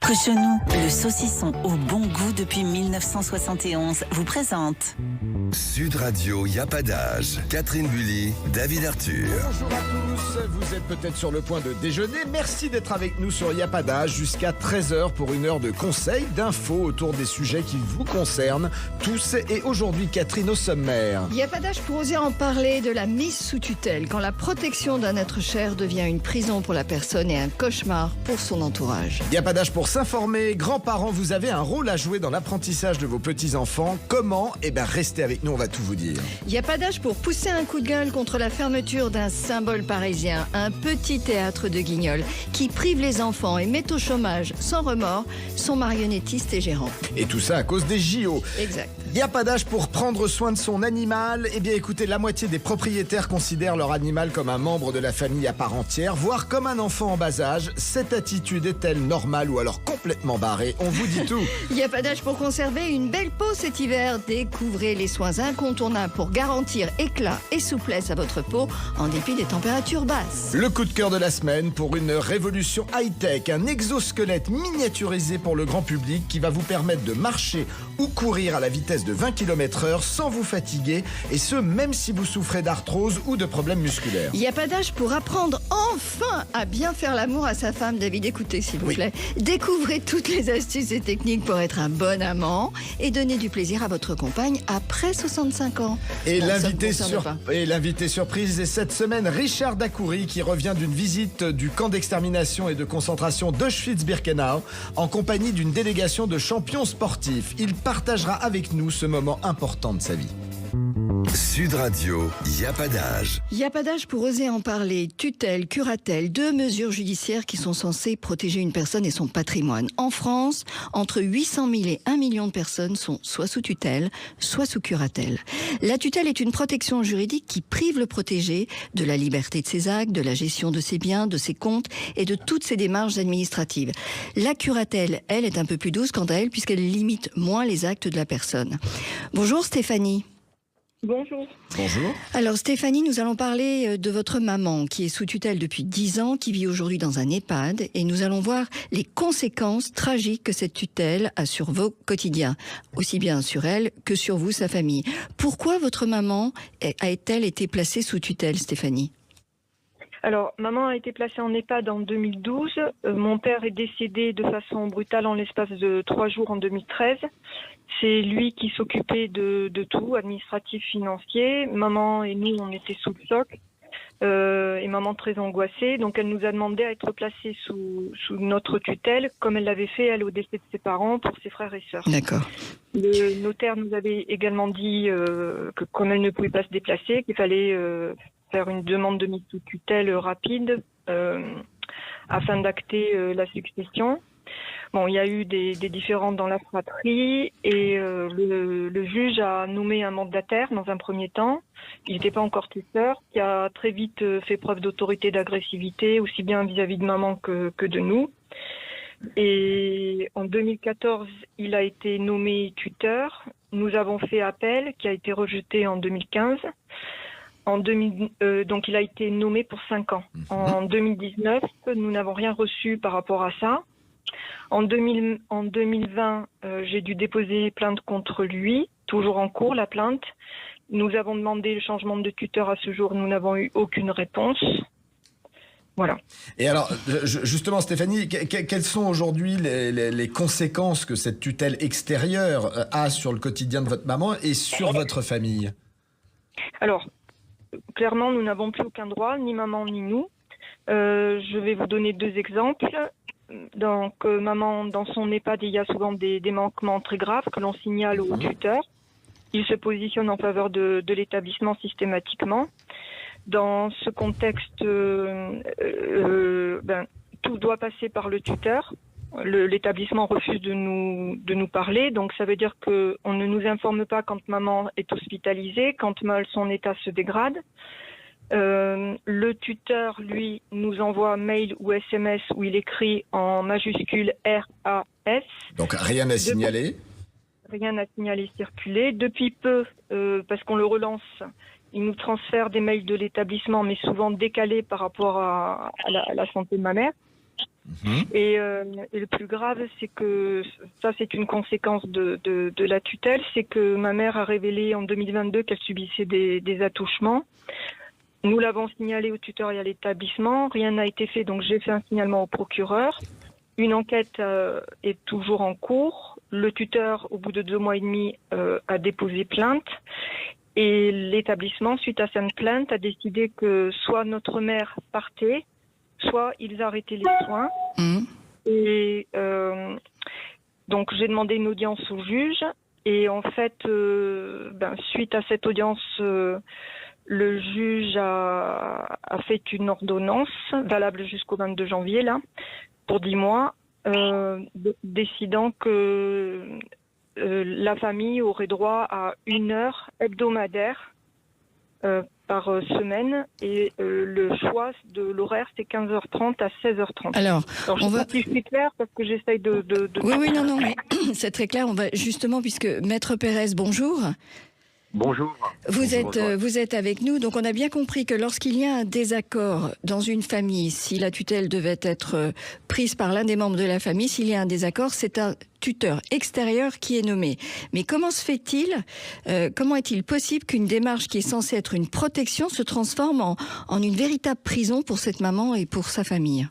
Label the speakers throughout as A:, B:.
A: Cochonou, le saucisson au bon goût depuis 1971, vous présente
B: Sud Radio, y a pas d'âge. Catherine Bully, David Arthur.
C: Bonjour à tous, vous êtes peut-être sur le point de déjeuner. Merci d'être avec nous sur Y a pas d'âge jusqu'à 13h pour une heure de conseils, d'infos autour des sujets qui vous concernent tous. Et aujourd'hui, Catherine, au sommaire.
D: Il n'y a pas d'âge pour oser en parler de la mise sous tutelle, quand la protection d'un être cher devient une prison pour la personne et un cauchemar pour son entourage.
C: Il n'y a pas d'âge pour s'informer. Grands-parents, vous avez un rôle à jouer dans l'apprentissage de vos petits-enfants. Comment ? Restez avec nous, on va tout vous dire.
D: Il n'y a pas d'âge pour pousser un coup de gueule contre la fermeture d'un symbole parisien, un petit théâtre de Guignol, qui prive les enfants et met au chômage, sans remords, son marionnettiste et gérant.
C: Et tout ça à cause des JO.
D: Exact.
C: Il n'y a pas d'âge pour prendre soin de son animal. Écoutez, la moitié des propriétaires considèrent leur animal comme un membre de la famille à part entière, voire comme un enfant en bas âge. Cette attitude est-elle normale ou alors complètement barrée ? On vous dit tout.
D: Il n'y a pas d'âge pour conserver une belle peau cet hiver. Découvrez les soins incontournables pour garantir éclat et souplesse à votre peau en dépit des températures basses.
C: Le coup de cœur de la semaine pour une révolution high-tech, un exosquelette miniaturisé pour le grand public qui va vous permettre de marcher ou courir à la vitesse de 20 km/h sans vous fatiguer, et ce même si vous souffrez d'arthrose ou de problèmes musculaires.
D: Il n'y a pas d'âge pour apprendre enfin à bien faire l'amour à sa femme. David, écoutez s'il vous plaît. Découvrez toutes les astuces et techniques pour être un bon amant et donner du plaisir à votre compagne après 65 ans.
C: Et
D: Bon,
C: l'invité surprise est cette semaine Richard Dacoury qui revient d'une visite du camp d'extermination et de concentration d'Auschwitz-Birkenau en compagnie d'une délégation de champions sportifs. Il partagera avec nous ce moment important de sa vie.
B: Sud Radio, y a pas d'âge.
D: Il n'y a pas d'âge pour oser en parler. Tutelle, curatelle, deux mesures judiciaires qui sont censées protéger une personne et son patrimoine. En France, entre 800 000 et 1 million de personnes sont soit sous tutelle, soit sous curatelle. La tutelle est une protection juridique qui prive le protégé de la liberté de ses actes, de la gestion de ses biens, de ses comptes et de toutes ses démarches administratives. La curatelle, elle, est un peu plus douce quant à elle puisqu'elle limite moins les actes de la personne. Bonjour Stéphanie.
E: Bonjour.
C: Bonjour.
D: Alors Stéphanie, nous allons parler de votre maman qui est sous tutelle depuis 10 ans, qui vit aujourd'hui dans un EHPAD, et nous allons voir les conséquences tragiques que cette tutelle a sur vos quotidiens, aussi bien sur elle que sur vous, sa famille. Pourquoi votre maman a-t-elle été placée sous tutelle, Stéphanie ?
E: Alors, maman a été placée en EHPAD en 2012. Mon père est décédé de façon brutale en l'espace de 3 jours en 2013. C'est lui qui s'occupait de tout, administratif, financier. Maman et nous, on était sous le choc. Et maman très angoissée. Donc, elle nous a demandé à être placée sous notre tutelle, comme elle l'avait fait, elle, au décès de ses parents, pour ses frères et sœurs.
D: D'accord.
E: Le notaire nous avait également dit que comme elle ne pouvait pas se déplacer, qu'il fallait faire une demande de mise sous tutelle rapide afin d'acter la succession. Bon, il y a eu des différends dans la fratrie et le juge a nommé un mandataire dans un premier temps. Il n'était pas encore tuteur, qui a très vite fait preuve d'autorité, d'agressivité, aussi bien vis-à-vis de maman que de nous. Et en 2014, il a été nommé tuteur. Nous avons fait appel, qui a été rejeté en 2015. Donc il a été nommé pour 5 ans. En 2019, nous n'avons rien reçu par rapport à ça. En 2020, j'ai dû déposer plainte contre lui, toujours en cours la plainte. Nous avons demandé le changement de tuteur à ce jour, nous n'avons eu aucune réponse. Voilà.
C: Et alors, justement Stéphanie, quelles sont aujourd'hui les conséquences que cette tutelle extérieure a sur le quotidien de votre maman et sur votre famille ?
E: Alors, clairement, nous n'avons plus aucun droit, ni maman ni nous. Je vais vous donner 2 exemples. Donc, maman, dans son EHPAD, il y a souvent des manquements très graves que l'on signale au tuteur. Il se positionne en faveur de l'établissement systématiquement. Dans ce contexte, tout doit passer par le tuteur. L'établissement refuse de nous parler, donc ça veut dire qu'on ne nous informe pas quand maman est hospitalisée, quand son état se dégrade. Le tuteur, lui, nous envoie mail ou SMS où il écrit en majuscule RAS.
C: Donc rien à signaler.
E: Rien à signaler, circuler. Depuis peu, parce qu'on le relance, il nous transfère des mails de l'établissement, mais souvent décalés par rapport à la santé de ma mère. Et le plus grave, c'est que ça, c'est une conséquence de la tutelle, c'est que ma mère a révélé en 2022 qu'elle subissait des attouchements. Nous l'avons signalé au tuteur et à l'établissement. Rien n'a été fait, donc j'ai fait un signalement au procureur. Une enquête est toujours en cours. Le tuteur, au bout de 2 mois et demi, a déposé plainte. Et l'établissement, suite à cette plainte, a décidé que soit notre mère partait, soit ils arrêtaient les soins. Et donc j'ai demandé une audience au juge. Et en fait, suite à cette audience, le juge a fait une ordonnance valable jusqu'au 22 janvier, là, pour 10 mois, décidant que la famille aurait droit à 1 heure hebdomadaire par semaine, et le choix de l'horaire, c'est 15h30 à 16h30.
D: Alors
E: je sais pas si je suis claire, parce que j'essaye de...
D: Oui, non, mais c'est très clair. On va justement, puisque Maître Pérez, bonjour.
F: Bonjour.
D: Vous êtes avec nous, donc on a bien compris que lorsqu'il y a un désaccord dans une famille, si la tutelle devait être prise par l'un des membres de la famille, s'il y a un désaccord, c'est un tuteur extérieur qui est nommé. Mais comment se fait-il, comment est-il possible qu'une démarche qui est censée être une protection se transforme en une véritable prison pour cette maman et pour sa famille ?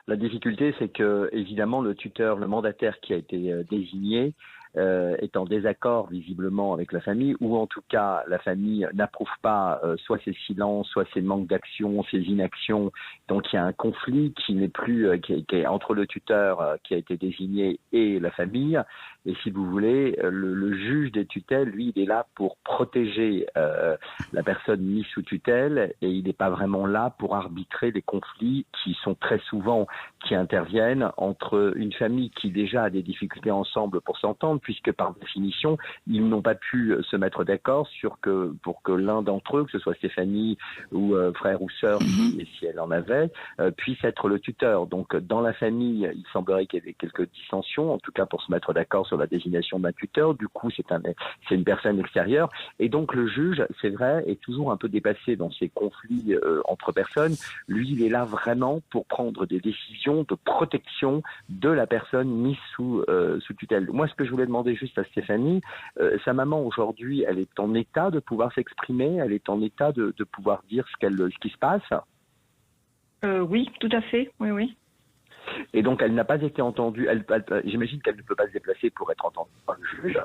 F: La difficulté, c'est que, évidemment, le tuteur, le mandataire qui a été désigné, est en désaccord visiblement avec la famille, ou en tout cas la famille n'approuve pas soit ses silences, soit ses manques d'action, ses inactions. Donc il y a un conflit qui n'est plus qui est entre le tuteur qui a été désigné et la famille. Et si vous voulez, le juge des tutelles, lui, il est là pour protéger la personne mise sous tutelle, et il n'est pas vraiment là pour arbitrer les conflits qui sont très souvent qui interviennent entre une famille qui déjà a des difficultés ensemble pour s'entendre, puisque par définition, ils n'ont pas pu se mettre d'accord pour que l'un d'entre eux, que ce soit Stéphanie ou frère ou sœur, si elle en avait, puisse être le tuteur. Donc dans la famille, il semblerait qu'il y ait quelques dissensions, en tout cas pour se mettre d'accord sur la désignation d'un tuteur. Du coup, c'est une personne extérieure. Et donc le juge, c'est vrai, est toujours un peu dépassé dans ces conflits entre personnes. Lui, il est là vraiment pour prendre des décisions de protection de la personne mise sous tutelle. Moi, ce que je voulais demander juste à Stéphanie, sa maman aujourd'hui, elle est en état de pouvoir s'exprimer, elle est en état de pouvoir dire ce qui se passe.
E: Oui, tout à fait, oui.
F: Et donc, elle n'a pas été entendue. J'imagine qu'elle ne peut pas se déplacer pour être entendue par le juge.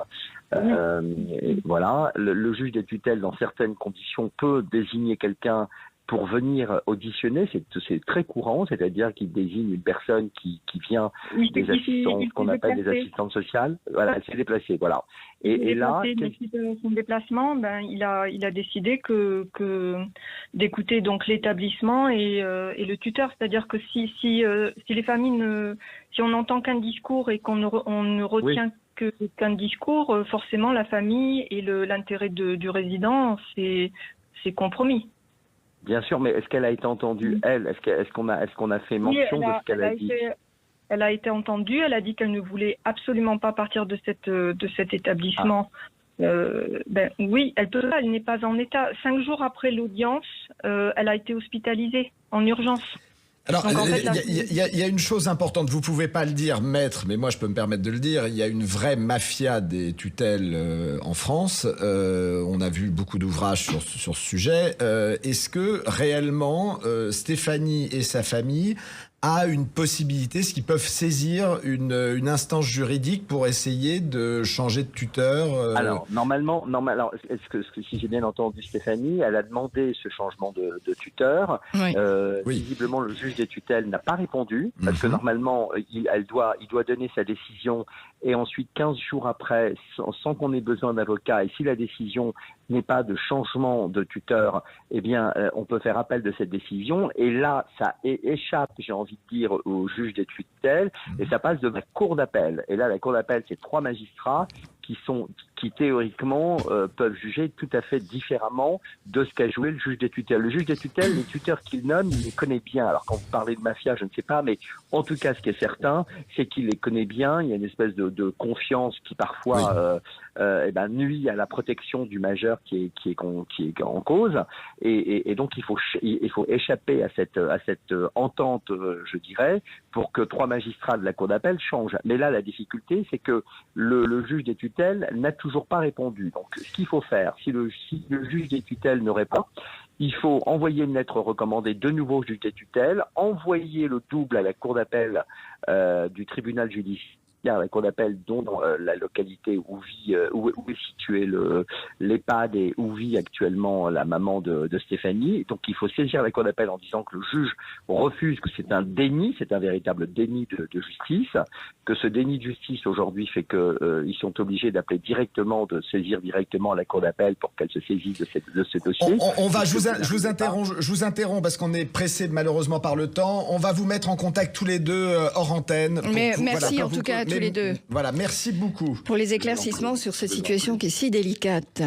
F: Voilà, le juge des tutelles, dans certaines conditions, peut désigner quelqu'un pour venir auditionner. C'est très courant, c'est-à-dire qu'il désigne une personne qui vient des assistants, ce qu'on appelle des assistantes sociales. Voilà, elle s'est déplacée, voilà. Et là,
E: suite à son déplacement, il a décidé d'écouter donc l'établissement et le tuteur, c'est-à-dire que si les familles si on n'entend qu'un discours et qu'on ne retient qu'un discours, forcément la famille et l'intérêt du résident, c'est compromis.
F: Bien sûr, mais est-ce qu'elle a été entendue, elle ? Est-ce qu'on a fait mention de ce qu'elle a dit ?
E: Elle a été entendue, elle a dit qu'elle ne voulait absolument pas partir de cet établissement. Oui, elle n'est pas en état. 5 jours après l'audience, elle a été hospitalisée en urgence.
C: Alors, il y a une chose importante, vous pouvez pas le dire, maître, mais moi je peux me permettre de le dire, il y a une vraie mafia des tutelles en France. On a vu beaucoup d'ouvrages sur ce sujet. Est-ce que réellement Stéphanie et sa famille a une possibilité, est-ce qu'ils peuvent saisir une instance juridique pour essayer de changer de tuteur
F: Alors, normalement, si j'ai bien entendu Stéphanie, elle a demandé ce changement de tuteur.
D: Oui.
F: Visiblement, le juge des tutelles n'a pas répondu, parce que normalement, il doit donner sa décision, et ensuite, 15 jours après, sans qu'on ait besoin d'avocat, et si la décision n'est pas de changement de tuteur, eh bien, on peut faire appel de cette décision, et là, ça échappe, j'ai envie de dire, au juge des tutelles, et ça passe devant la cour d'appel. Et là, la cour d'appel, c'est 3 magistrats qui théoriquement peuvent juger tout à fait différemment de ce qu'a joué le juge des tutelles. Le juge des tutelles, les tuteurs qu'il nomme, il les connaît bien. Alors quand vous parlez de mafia, je ne sais pas, mais en tout cas, ce qui est certain, c'est qu'il les connaît bien. Il y a une espèce de confiance qui parfois nuit à la protection du majeur qui est en cause. Et donc il faut échapper à cette entente, je dirais, pour que 3 magistrats de la cour d'appel changent. Mais là, la difficulté, c'est que le juge des tutelles n'a toujours pas répondu. Donc, ce qu'il faut faire, si le juge des tutelles ne répond, il faut envoyer une lettre recommandée de nouveau au juge des tutelles, envoyer le double à la cour d'appel du tribunal judiciaire, la cour d'appel dont dans la localité où est situé l'EHPAD et où vit actuellement la maman de Stéphanie. Donc il faut saisir la cour d'appel en disant que le juge refuse, que c'est un déni, c'est un véritable déni de justice, que ce déni de justice aujourd'hui fait qu'ils sont obligés d'appeler directement, de saisir directement la cour d'appel pour qu'elle se saisisse de ce dossier.
C: Je vous interromps parce qu'on est pressé malheureusement par le temps. On va vous mettre en contact tous les deux hors antenne.
D: Merci en tout cas tous les deux.
C: Voilà, merci beaucoup.
D: Pour les éclaircissements sur cette situation qui est si délicate.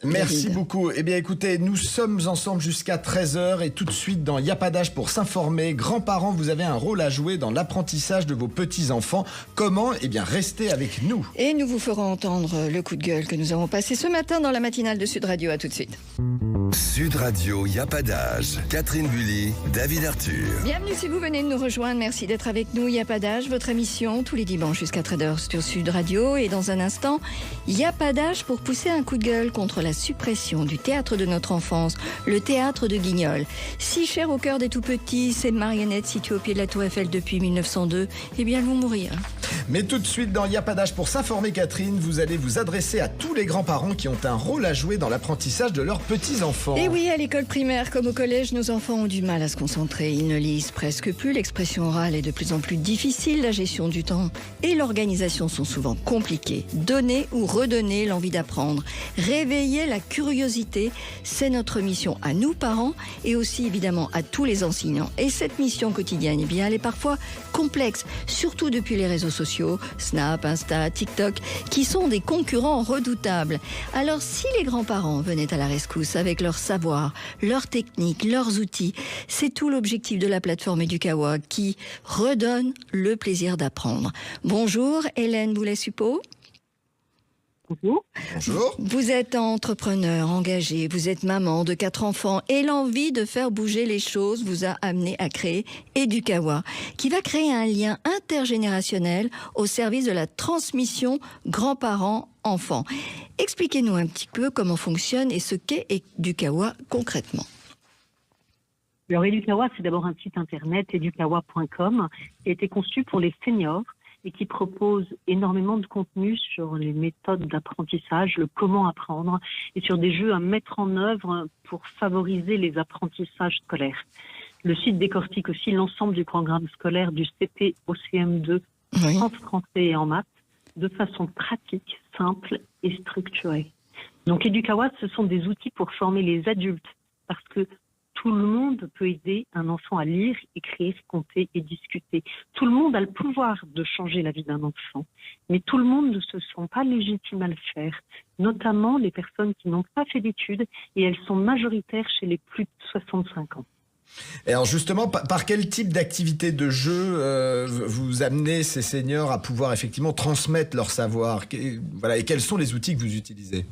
C: Merci beaucoup. Eh bien, écoutez, nous sommes ensemble jusqu'à 13h et tout de suite dans Y a pas d'âge pour s'informer. Grands-parents, vous avez un rôle à jouer dans l'apprentissage de vos petits-enfants. Comment ? Eh bien, restez avec nous.
D: Et nous vous ferons entendre le coup de gueule que nous avons passé ce matin dans la matinale de Sud Radio. À tout de suite.
B: Sud Radio, Y a pas d'âge. Catherine Bully, David Arthur.
D: Bienvenue si vous venez de nous rejoindre. Merci d'être avec nous. Y a pas d'âge, votre émission tous les dimanches jusqu'à 13h sur Sud Radio. Et dans un instant, Y a pas d'âge pour pousser un coup de gueule contre la suppression du théâtre de notre enfance, le théâtre de Guignol. Si cher au cœur des tout-petits, ces marionnettes situées au pied de la Tour Eiffel depuis 1902, eh bien elles vont mourir.
C: Mais tout de suite dans Y a pas d'âge pour s'informer, Catherine, vous allez vous adresser à tous les grands-parents qui ont un rôle à jouer dans l'apprentissage de leurs petits-enfants.
D: Et oui, à l'école primaire comme au collège, nos enfants ont du mal à se concentrer. Ils ne lisent presque plus, l'expression orale est de plus en plus difficile, la gestion du temps et l'organisation sont souvent compliquées. Donner ou redonner l'envie d'apprendre, réveiller la curiosité, c'est notre mission à nous parents et aussi évidemment à tous les enseignants. Et cette mission quotidienne, eh bien, elle est parfois complexe, surtout depuis les réseaux sociaux, Snap, Insta, TikTok, qui sont des concurrents redoutables. Alors si les grands-parents venaient à la rescousse avec leur savoir, leurs techniques, leurs outils, c'est tout l'objectif de la plateforme Edukawa qui redonne le plaisir d'apprendre. Bonjour Hélène Boulay-Suppot.
C: Bonjour.
D: Vous êtes entrepreneur engagé, vous êtes maman de 4 enfants et l'envie de faire bouger les choses vous a amené à créer Edukawa, qui va créer un lien intergénérationnel au service de la transmission grands-parents-enfants. Expliquez-nous un petit peu comment fonctionne et ce qu'est Edukawa concrètement.
G: Alors Edukawa, c'est d'abord un site internet, edukawa.com, qui a été conçu pour les seniors et qui propose énormément de contenu sur les méthodes d'apprentissage, le comment apprendre, et sur des jeux à mettre en œuvre pour favoriser les apprentissages scolaires. Le site décortique aussi l'ensemble du programme scolaire du CP au CM2 en français et en maths, de façon pratique, simple et structurée. Donc Edukawa, ce sont des outils pour former les adultes, parce que tout le monde peut aider un enfant à lire, écrire, compter et discuter. Tout le monde a le pouvoir de changer la vie d'un enfant. Mais tout le monde ne se sent pas légitime à le faire, notamment les personnes qui n'ont pas fait d'études et elles sont majoritaires chez les plus de 65 ans.
C: Et alors justement, par quel type d'activité de jeu vous amenez ces seniors à pouvoir effectivement transmettre leur savoir ? Voilà, et quels sont les outils que vous utilisez ?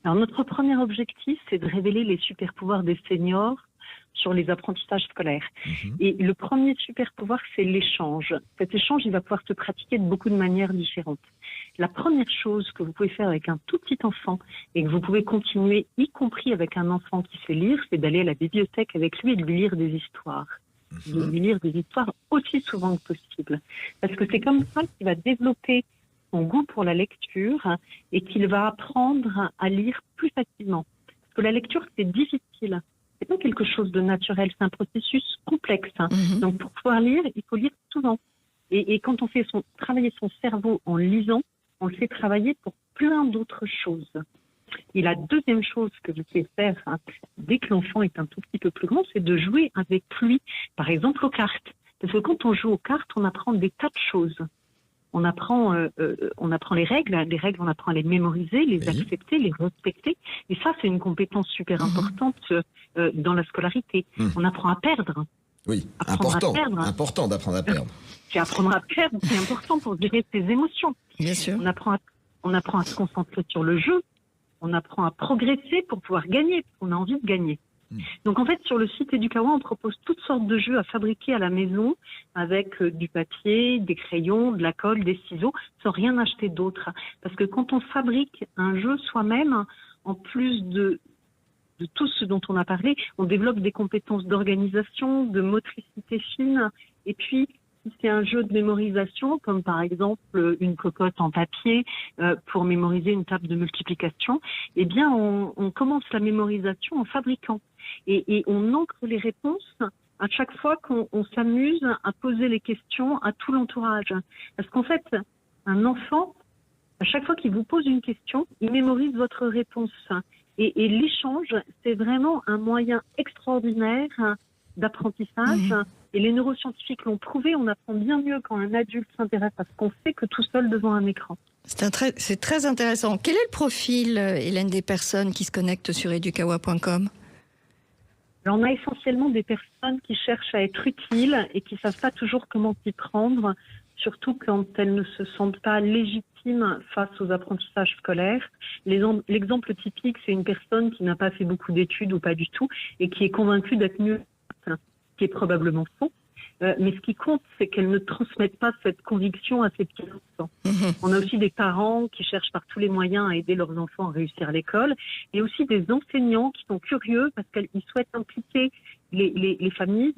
G: Alors notre premier objectif, c'est de révéler les super-pouvoirs des seniors sur les apprentissages scolaires. Et le premier super-pouvoir, c'est l'échange. Cet échange, il va pouvoir se pratiquer de beaucoup de manières différentes. La première chose que vous pouvez faire avec un tout petit enfant et que vous pouvez continuer, y compris avec un enfant qui sait lire, c'est d'aller à la bibliothèque avec lui et de lui lire des histoires. De lui lire des histoires aussi souvent que possible. Parce que c'est comme ça qu'il va développer son goût pour la lecture et qu'il va apprendre à lire plus facilement. Parce que la lecture, c'est difficile. C'est pas quelque chose de naturel, c'est un processus complexe. Donc pour pouvoir lire, il faut lire souvent. Et quand on fait travailler son cerveau en lisant, on le fait travailler pour plein d'autres choses. Et la deuxième chose que vous pouvez faire dès que l'enfant est un tout petit peu plus grand, c'est de jouer avec lui, par exemple aux cartes. Parce que quand on joue aux cartes, on apprend des tas de choses. on apprend les règles, on apprend à les mémoriser, les accepter, les respecter. Et ça, c'est une compétence super importante dans la scolarité. On apprend à perdre.
C: Oui, important d'apprendre à perdre.
G: Et apprendre à perdre, c'est important pour gérer ses émotions.
D: Bien sûr.
G: On apprend à se concentrer sur le jeu. On apprend à progresser pour pouvoir gagner, parce qu'on a envie de gagner. Donc en fait, sur le site Educawa, on propose toutes sortes de jeux à fabriquer à la maison avec du papier, des crayons, de la colle, des ciseaux, sans rien acheter d'autre. Parce que quand on fabrique un jeu soi-même, en plus de tout ce dont on a parlé, on développe des compétences d'organisation, de motricité fine, et puis si c'est un jeu de mémorisation, comme par exemple une cocotte en papier pour mémoriser une table de multiplication, eh bien on commence la mémorisation en fabriquant. Et on ancre les réponses à chaque fois qu'on s'amuse à poser les questions à tout l'entourage. Parce qu'en fait, un enfant, à chaque fois qu'il vous pose une question, il mémorise votre réponse. Et l'échange, c'est vraiment un moyen extraordinaire d'apprentissage. Et les neuroscientifiques l'ont prouvé, on apprend bien mieux quand un adulte s'intéresse à ce qu'on fait que tout seul devant un écran.
D: C'est très intéressant. Quel est le profil, Hélène, des personnes qui se connectent sur educawa.com ?
G: Alors, on a essentiellement des personnes qui cherchent à être utiles et qui ne savent pas toujours comment s'y prendre, surtout quand elles ne se sentent pas légitimes face aux apprentissages scolaires. L'exemple typique, c'est une personne qui n'a pas fait beaucoup d'études ou pas du tout et qui est convaincue d'être mieux, ce qui est probablement faux. Mais ce qui compte, c'est qu'elles ne transmettent pas cette conviction à ses petits enfants. On a aussi des parents qui cherchent par tous les moyens à aider leurs enfants à réussir à l'école, et aussi des enseignants qui sont curieux parce qu'ils souhaitent impliquer les familles,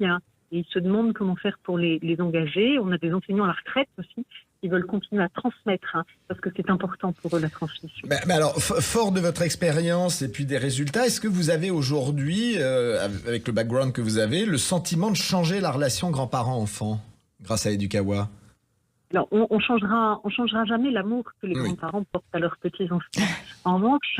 G: et ils se demandent comment faire pour les engager. On a des enseignants à la retraite aussi qui veulent continuer à transmettre, parce que c'est important pour eux la transmission.
C: Mais alors, fort de votre expérience et puis des résultats, est-ce que vous avez aujourd'hui, avec le background que vous avez, le sentiment de changer la relation grands-parents-enfants grâce à Educawa ?
G: Alors, on changera jamais l'amour que les grands-parents portent à leurs petits-enfants. En revanche,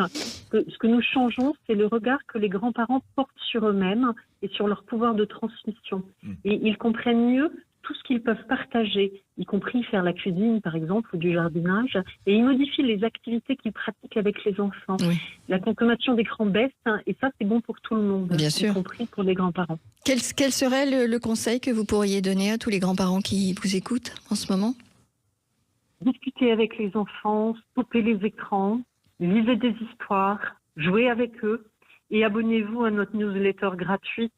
G: ce que nous changeons, c'est le regard que les grands-parents portent sur eux-mêmes et sur leur pouvoir de transmission. Et ils comprennent mieux tout ce qu'ils peuvent partager, y compris faire la cuisine, par exemple, ou du jardinage, et ils modifient les activités qu'ils pratiquent avec les enfants. La consommation d'écran baisse, et ça, c'est bon pour tout le monde,
D: bien sûr,
G: y compris pour les grands-parents.
D: Quel serait le conseil que vous pourriez donner à tous les grands-parents qui vous écoutent en ce moment ?
G: Discuter avec les enfants, stopper les écrans, lisez des histoires, jouez avec eux. Et abonnez-vous à notre newsletter gratuite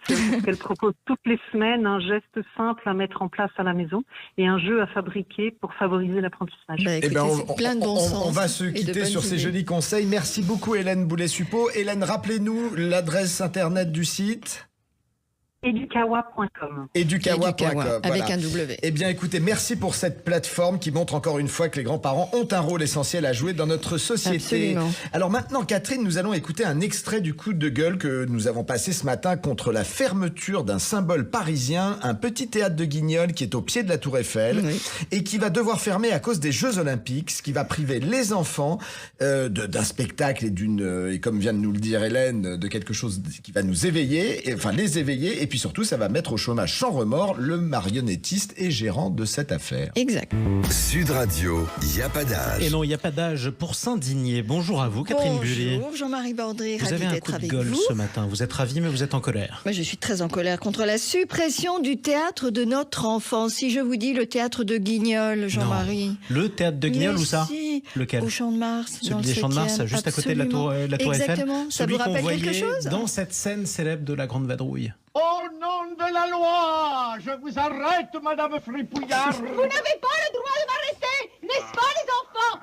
G: qu'elle propose toutes les semaines, un geste simple à mettre en place à la maison et un jeu à fabriquer pour favoriser l'apprentissage.
D: Plein de bon sens.
C: On va se quitter sur ces jolis conseils. Merci beaucoup Hélène Boulet-Suppot. Hélène, rappelez-nous l'adresse internet du site.
G: Educawa.com.
C: Educawa.com.
D: Avec un W.
C: Eh bien, écoutez, merci pour cette plateforme qui montre encore une fois que les grands-parents ont un rôle essentiel à jouer dans notre société.
D: Absolument.
C: Alors maintenant, Catherine, nous allons écouter un extrait du coup de gueule que nous avons passé ce matin contre la fermeture d'un symbole parisien, un petit théâtre de Guignol qui est au pied de la Tour Eiffel et qui va devoir fermer à cause des Jeux Olympiques, ce qui va priver les enfants d'un spectacle et comme vient de nous le dire Hélène, de quelque chose qui va nous éveiller, les éveiller. Et puis surtout, ça va mettre au chômage sans remords le marionnettiste et gérant de cette affaire.
D: Exact.
B: Sud Radio, il n'y a pas d'âge.
H: Et non, il n'y a pas d'âge pour s'indigner. Bonjour à vous, Catherine Bullier.
D: Bonjour Jean-Marie Bordry,
H: vous avez un coup de gueule ce matin. Vous êtes ravi, mais vous êtes en colère.
D: Moi, je suis très en colère contre la suppression du théâtre de notre enfance. Si je vous dis le théâtre de Guignol, Jean-Marie.
H: Non. Le théâtre de Guignol, où ça ? Lequel ?
D: Au Champ de Mars.
H: Celui des Champs de Mars, juste à côté de la Tour Eiffel.
D: Exactement. Ça vous rappelle quelque chose ?
H: Dans cette scène célèbre de la Grande Vadrouille.
I: Au nom de la loi, je vous arrête, Madame Fripouillard.
J: Vous n'avez pas le droit de m'arrêter, n'est-ce pas, les enfants ?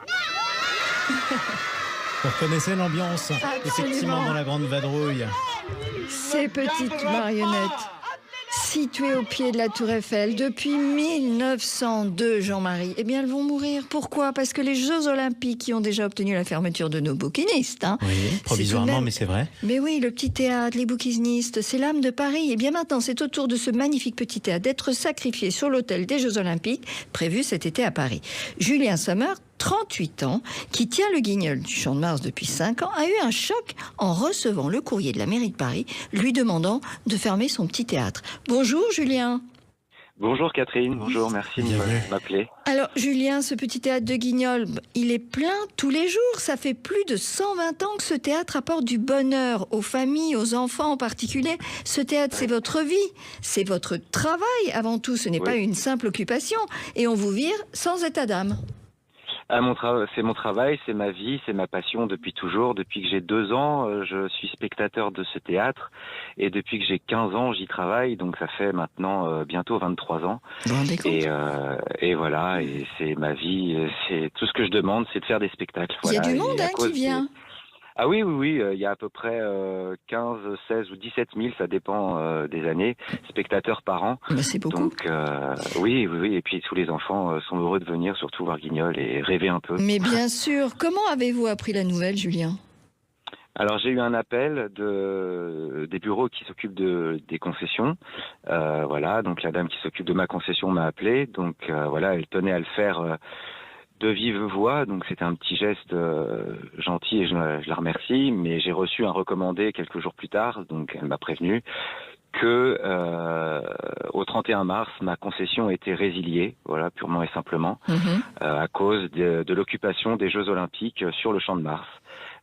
H: Vous reconnaissez l'ambiance, effectivement, dans la Grande Vadrouille.
D: Ces petites marionnettes, situées au pied de la Tour Eiffel depuis 1902, Jean-Marie, eh bien, elles vont mourir. Pourquoi ? Parce que les Jeux Olympiques qui ont déjà obtenu la fermeture de nos bouquinistes.
H: Oui, provisoirement, mais c'est vrai.
D: Mais oui, le petit théâtre, les bouquinistes, c'est l'âme de Paris. Et bien maintenant, c'est au tour de ce magnifique petit théâtre d'être sacrifié sur l'autel des Jeux Olympiques, prévu cet été à Paris. Julien Sommer, 38 ans, qui tient le Guignol du Champ de Mars depuis 5 ans, a eu un choc en recevant le courrier de la mairie de Paris lui demandant de fermer son petit théâtre. Bonjour Julien.
K: Bonjour Catherine, bonjour, merci de m'appeler.
D: Alors Julien, ce petit théâtre de Guignol, il est plein tous les jours. Ça fait plus de 120 ans que ce théâtre apporte du bonheur aux familles, aux enfants en particulier. Ce théâtre, c'est votre vie, c'est votre travail avant tout. Ce n'est pas une simple occupation. Et on vous vire sans état d'âme.
K: C'est mon travail, c'est ma vie, c'est ma passion depuis toujours. Depuis que j'ai 2 ans, je suis spectateur de ce théâtre et depuis que j'ai 15 ans, j'y travaille. Donc ça fait maintenant bientôt 23 ans.
D: Vous vous rendez compte ?
K: Et voilà, et c'est ma vie. C'est tout ce que je demande, c'est de faire des spectacles.
D: Il y a du monde qui vient.
K: Ah oui, il y a à peu près 15, 16 ou 17 000, ça dépend des années, spectateurs par an.
D: Bah c'est beaucoup.
K: Donc oui, et puis tous les enfants sont heureux de venir, surtout voir Guignol et rêver un peu.
D: Mais bien sûr, comment avez-vous appris la nouvelle, Julien ?
K: Alors j'ai eu un appel des bureaux qui s'occupent des concessions. Voilà, donc la dame qui s'occupe de ma concession m'a appelé, donc voilà, elle tenait à le faire de vive voix, donc c'était un petit geste gentil et je la remercie, mais j'ai reçu un recommandé quelques jours plus tard, donc elle m'a prévenu que au 31 mars, ma concession était résiliée, voilà, purement et simplement, à cause de l'occupation des Jeux Olympiques sur le Champ de Mars.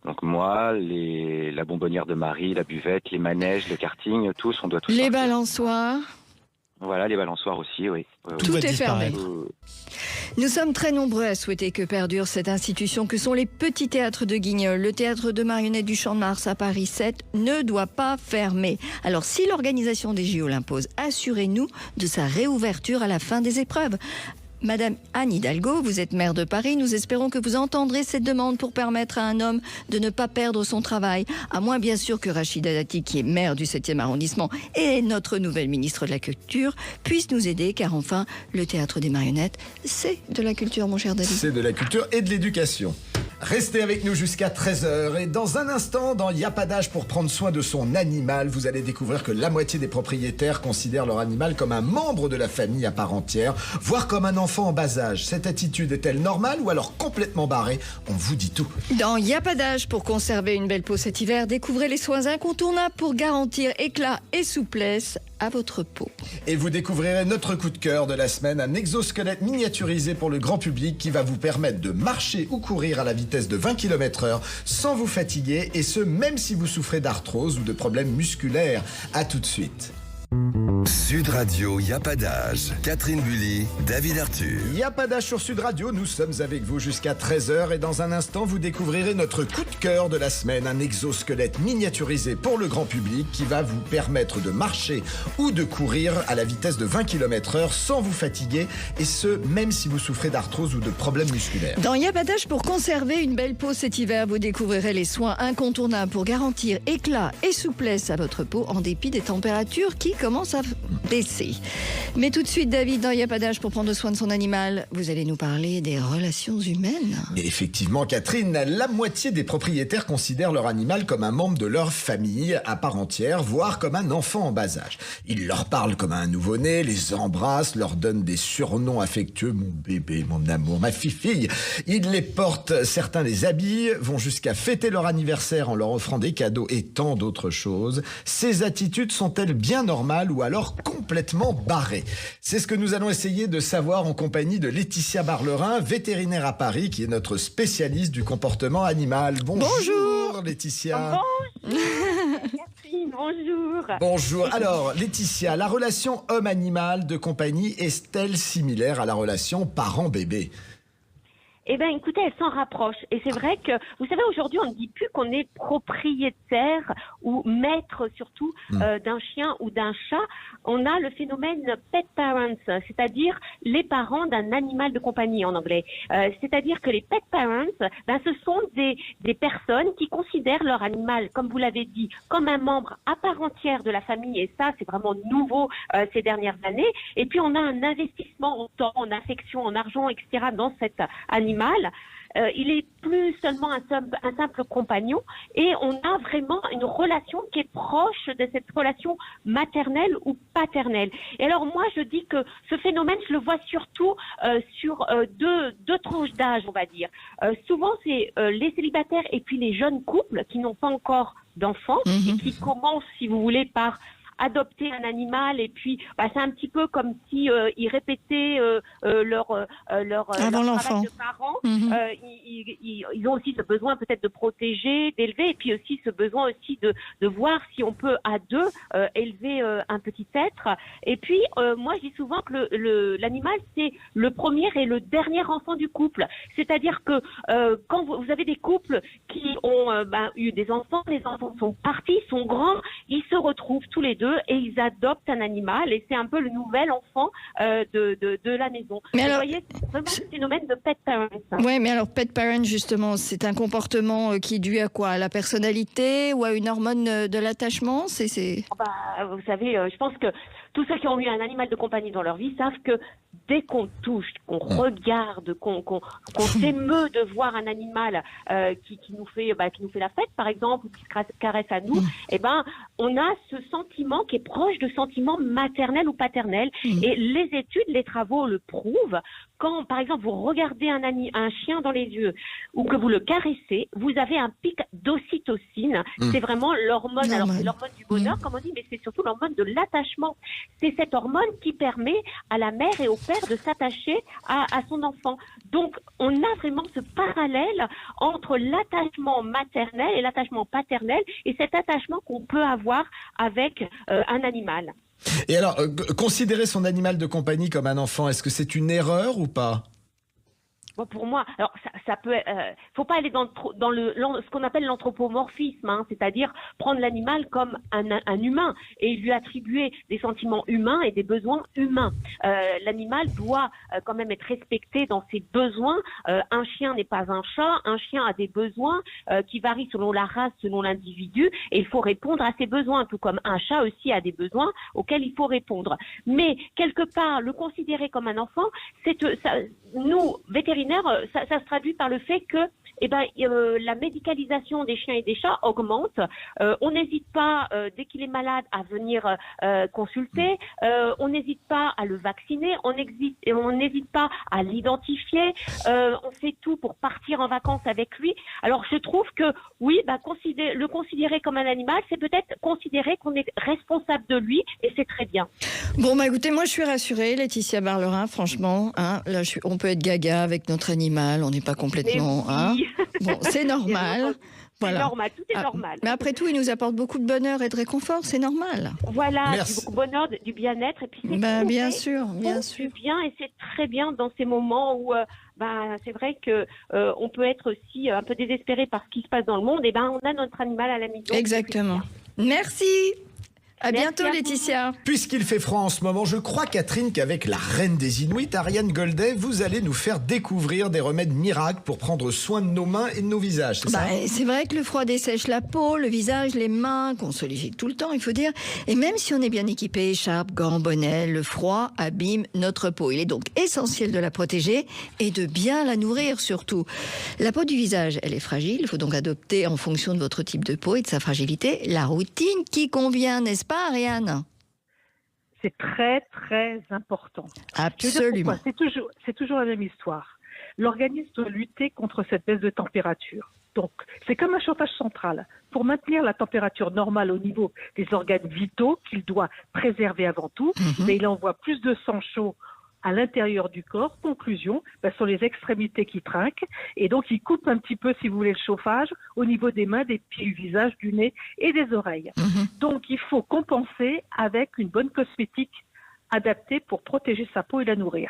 K: Donc moi, la bonbonnière de Marie, la buvette, les manèges, le karting, tous, on doit tout
D: Les
K: sortir.
D: balançoires.
K: Voilà, les balançoires aussi, oui.
D: Tout est fermé. Nous sommes très nombreux à souhaiter que perdure cette institution que sont les petits théâtres de Guignol. Le théâtre de marionnettes du Champ de Mars à Paris 7 ne doit pas fermer. Alors si l'organisation des JO l'impose, assurez-nous de sa réouverture à la fin des épreuves. Madame Anne Hidalgo, vous êtes maire de Paris. Nous espérons que vous entendrez cette demande pour permettre à un homme de ne pas perdre son travail. À moins bien sûr que Rachida Dati, qui est maire du 7e arrondissement et notre nouvelle ministre de la Culture, puisse nous aider. Car enfin, le théâtre des marionnettes, c'est de la culture, mon cher David.
C: C'est de la culture et de l'éducation. Restez avec nous jusqu'à 13h et dans un instant, dans Y a pas d'âge pour prendre soin de son animal, vous allez découvrir que la moitié des propriétaires considèrent leur animal comme un membre de la famille à part entière, voire comme un enfant en bas âge. Cette attitude est-elle normale ou alors complètement barrée ? On vous dit tout.
D: Dans Y a pas d'âge pour conserver une belle peau cet hiver, découvrez les soins incontournables pour garantir éclat et souplesse à votre peau.
C: Et vous découvrirez notre coup de cœur de la semaine, un exosquelette miniaturisé pour le grand public qui va vous permettre de marcher ou courir à la vitesse de 20 km/h sans vous fatiguer, et ce même si vous souffrez d'arthrose ou de problèmes musculaires. À tout de suite.
B: Sud Radio, y a pas d'âge. Catherine Bully, David Arthur.
C: Y a pas d'âge sur Sud Radio, nous sommes avec vous jusqu'à 13h et dans un instant, vous découvrirez notre coup de cœur de la semaine, un exosquelette miniaturisé pour le grand public qui va vous permettre de marcher ou de courir à la vitesse de 20 km/h sans vous fatiguer, et ce, même si vous souffrez d'arthrose ou de problèmes musculaires.
D: Dans Y a pas d'âge pour conserver une belle peau cet hiver, vous découvrirez les soins incontournables pour garantir éclat et souplesse à votre peau en dépit des températures qui commencent à baisser. Mais tout de suite, David, dans Y a pas d'âge pour prendre soin de son animal, vous allez nous parler des relations humaines.
C: Et effectivement, Catherine, la moitié des propriétaires considèrent leur animal comme un membre de leur famille à part entière, voire comme un enfant en bas âge. Ils leur parlent comme à un nouveau-né, les embrassent, leur donnent des surnoms affectueux, mon bébé, mon amour, ma fille. Ils les portent, certains les habillent, vont jusqu'à fêter leur anniversaire en leur offrant des cadeaux et tant d'autres choses. Ces attitudes sont-elles bien normales ou alors complètement barrées? C'est ce que nous allons essayer de savoir en compagnie de Laetitia Barlerin, vétérinaire à Paris, qui est notre spécialiste du comportement animal. Bonjour Laetitia.
L: Bonjour Catherine, bonjour.
C: Bonjour. Alors Laetitia, la relation homme-animal de compagnie est-elle similaire à la relation parent-bébé ?
L: Eh bien, écoutez, elle s'en rapproche. Et c'est vrai que, vous savez, aujourd'hui, on ne dit plus qu'on est propriétaire ou maître, surtout, d'un chien ou d'un chat. On a le phénomène pet parents, c'est-à-dire les parents d'un animal de compagnie en anglais. C'est-à-dire que les pet parents, ce sont des personnes qui considèrent leur animal, comme vous l'avez dit, comme un membre à part entière de la famille. Et ça, c'est vraiment nouveau ces dernières années. Et puis, on a un investissement en temps, en affection, en argent, etc. dans cet animal. Il est plus seulement un simple compagnon, et on a vraiment une relation qui est proche de cette relation maternelle ou paternelle. Et alors moi je dis que ce phénomène, je le vois surtout sur deux tranches d'âge, on va dire. Souvent c'est les célibataires et puis les jeunes couples qui n'ont pas encore d'enfants et qui commencent, si vous voulez, par adopter un animal et puis c'est un petit peu comme si ils répétaient leur travail de parents. Ils ont aussi ce besoin peut-être de protéger, d'élever, et puis aussi ce besoin aussi de voir si on peut à deux élever un petit être. Et puis moi je dis souvent que l'animal c'est le premier et le dernier enfant du couple. C'est-à-dire que quand vous avez des couples qui ont eu des enfants, les enfants sont partis, sont grands, ils se retrouvent tous les deux et ils adoptent un animal et c'est un peu le nouvel enfant de la maison.
D: Mais alors,
L: vous voyez, c'est vraiment le phénomène de pet parents.
D: Oui, mais alors pet parent justement, c'est un comportement qui est dû à quoi? À la personnalité ou à une hormone de l'attachement?
L: Vous savez, je pense que tous ceux qui ont eu un animal de compagnie dans leur vie savent que dès qu'on touche, qu'on regarde, qu'on s'émeut de voir un animal qui nous fait la fête, par exemple, ou qui se caresse à nous, on a ce sentiment qui est proche de sentiment maternel ou paternel. Et les études, les travaux le prouvent. Quand, par exemple, vous regardez un chien dans les yeux ou que vous le caressez, vous avez un pic d'ocytocine. C'est vraiment l'hormone. Alors, c'est l'hormone du bonheur, comme on dit, mais c'est surtout l'hormone de l'attachement. C'est cette hormone qui permet à la mère et au père de s'attacher à son enfant. Donc, on a vraiment ce parallèle entre l'attachement maternel et l'attachement paternel et cet attachement qu'on peut avoir avec un animal.
C: Et alors, considérer son animal de compagnie comme un enfant, est-ce que c'est une erreur ou pas ?
L: Pour moi, alors ça peut. Faut pas aller dans ce qu'on appelle l'anthropomorphisme, c'est-à-dire prendre l'animal comme un humain et lui attribuer des sentiments humains et des besoins humains. L'animal doit quand même être respecté dans ses besoins. Un chien n'est pas un chat. Un chien a des besoins qui varient selon la race, selon l'individu, et il faut répondre à ses besoins, tout comme un chat aussi a des besoins auxquels il faut répondre. Mais quelque part, le considérer comme un enfant, nous vétérinaires, ça se traduit par le fait que la médicalisation des chiens et des chats augmente. On n'hésite pas, dès qu'il est malade, à venir consulter. On n'hésite pas à le vacciner. On n'hésite pas à l'identifier. On fait tout pour partir en vacances avec lui. Alors, je trouve que, oui, le considérer comme un animal, c'est peut-être considérer qu'on est responsable de lui, et c'est très bien.
D: Bon, écoutez, moi, je suis rassurée, Laetitia Barlerin, franchement. Là, on peut être gaga avec notre animal. On n'est pas complètement... Bon, c'est normal.
L: Voilà. C'est normal, tout est normal.
D: Mais après tout, il nous apporte beaucoup de bonheur et de réconfort, c'est normal.
L: Voilà, beaucoup de bonheur, du bien-être, et puis
D: bien sûr.
L: Du bien, et c'est très bien dans ces moments où c'est vrai que on peut être aussi un peu désespéré par ce qui se passe dans le monde. Et on a notre animal à la maison.
D: Exactement. Merci. À bientôt, Laetitia.
C: Puisqu'il fait froid en ce moment, je crois, Catherine, qu'avec la reine des Inuits, Ariane Goldet, vous allez nous faire découvrir des remèdes miracles pour prendre soin de nos mains et de nos visages, c'est ça ?
D: C'est vrai que le froid dessèche la peau, le visage, les mains, qu'on sollicite tout le temps, il faut dire. Et même si on est bien équipé, écharpe, gants, bonnet, le froid abîme notre peau. Il est donc essentiel de la protéger et de bien la nourrir surtout. La peau du visage, elle est fragile, il faut donc adopter en fonction de votre type de peau et de sa fragilité la routine qui convient, n'est-ce pas, Ariane ?
M: C'est très, très important.
D: Absolument.
M: C'est toujours la même histoire. L'organisme doit lutter contre cette baisse de température. Donc, c'est comme un chauffage central. Pour maintenir la température normale au niveau des organes vitaux, qu'il doit préserver avant tout, mais il envoie plus de sang chaud à l'intérieur du corps. Conclusion, ce sont les extrémités qui trinquent, et donc il coupe un petit peu, si vous voulez, le chauffage au niveau des mains, des pieds, du visage, du nez et des oreilles. Donc il faut compenser avec une bonne cosmétique adaptée pour protéger sa peau et la nourrir.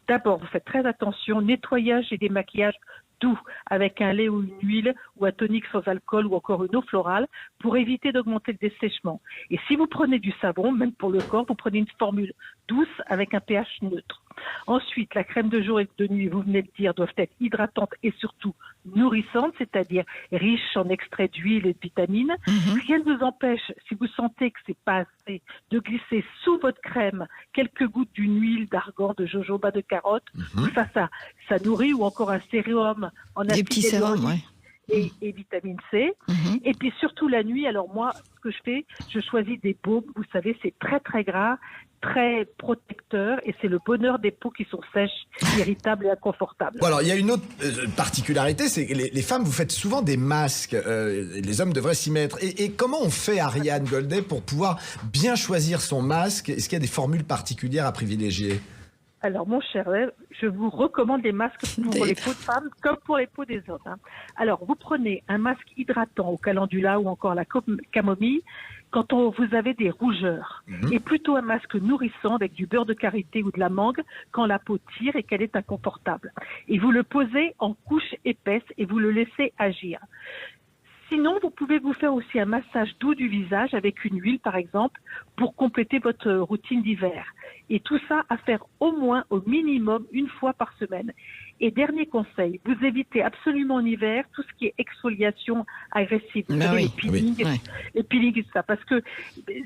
M: D'abord, vous faites très attention, nettoyage et démaquillage doux avec un lait ou une huile ou un tonique sans alcool ou encore une eau florale pour éviter d'augmenter le dessèchement. Et si vous prenez du savon, même pour le corps, vous prenez une formule douce avec un pH neutre. Ensuite, la crème de jour et de nuit, vous venez de dire, doivent être hydratantes et surtout nourrissantes, c'est-à-dire riches en extraits d'huile et de vitamines. Rien ne vous empêche, si vous sentez que c'est pas assez, de glisser sous votre crème quelques gouttes d'une huile d'argan, de jojoba, de carotte. Ça nourrit, ou encore un sérum en acide
D: des petits sérums,
M: et vitamine C. Et puis surtout la nuit, alors moi, ce que je fais, je choisis des baumes. Vous savez, c'est très très gras, très protecteur, et c'est le bonheur des peaux qui sont sèches, irritables et inconfortables.
C: Bon, alors il y a une autre particularité, c'est que les femmes, vous faites souvent des masques. Les hommes devraient s'y mettre. Et comment on fait, Ariane Goldet, pour pouvoir bien choisir son masque? Est-ce qu'il y a des formules particulières à privilégier?
M: Alors, mon cher, je vous recommande les masques pour les peaux de femmes comme pour les peaux des hommes. Hein. Alors, vous prenez un masque hydratant au calendula ou encore la camomille quand vous avez des rougeurs. Et plutôt un masque nourrissant avec du beurre de karité ou de la mangue quand la peau tire et qu'elle est inconfortable. Et vous le posez en couche épaisse et vous le laissez agir. Sinon, vous pouvez vous faire aussi un massage doux du visage avec une huile, par exemple, pour compléter votre routine d'hiver. Et tout ça à faire au minimum une fois par semaine. Et dernier conseil, vous évitez absolument en hiver tout ce qui est exfoliation agressive. Vous savez, les peelings et tout ça, parce que